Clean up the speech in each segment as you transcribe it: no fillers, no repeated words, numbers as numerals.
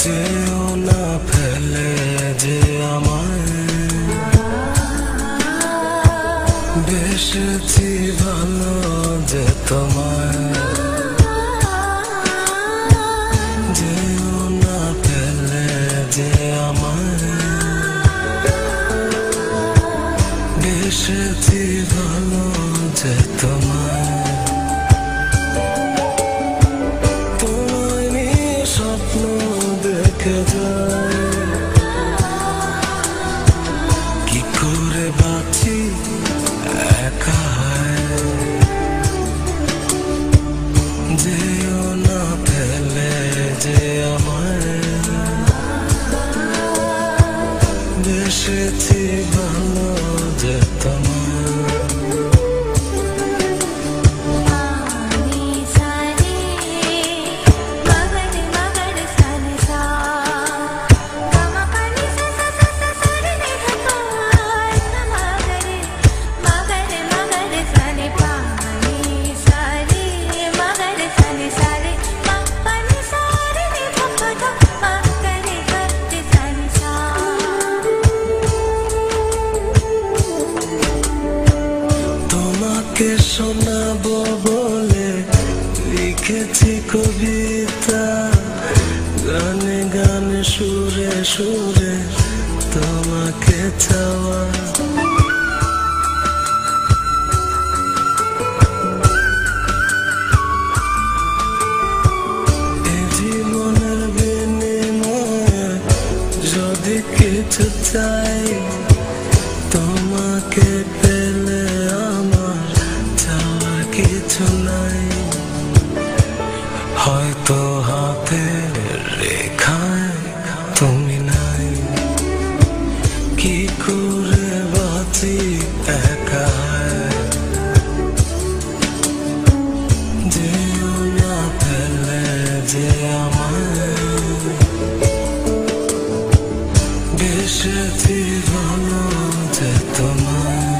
যেও না ফেলে যে আমায় বেসেছি ভালো যে তোমায় যেও না ফেলে যে আমায় বেসেছি ভালো যে তোমায় কি করে বাঁচি একা যেও না ফেলে যে আমায় বেসেছি ভালো যে তোমায় শোনাবো বলে লিখেছি কবিতা গানে গানে সুরে সুরে তোমাকে চাওয়া এই জীবনের বিনিময়ে যদি কিছু চাই তোমাকে পেলে কিছু নাই হয়তো হাতে রেখায় তুমি নাই কি করে বাঁচি একা যেও না ফেলে যে আমায় বেসেছি ভালো যে তোমায়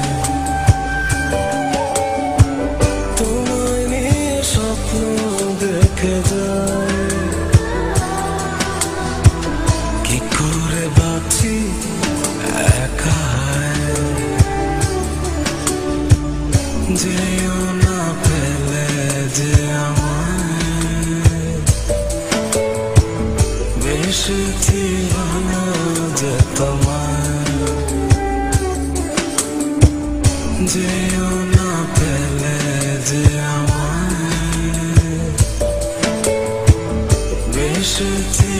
কি করে বাঁচি একা যেও না ফেলে যে আমায় বেসেছি ভালো যে তোমায় যেও না ফেলে যে আমায় বেসেছি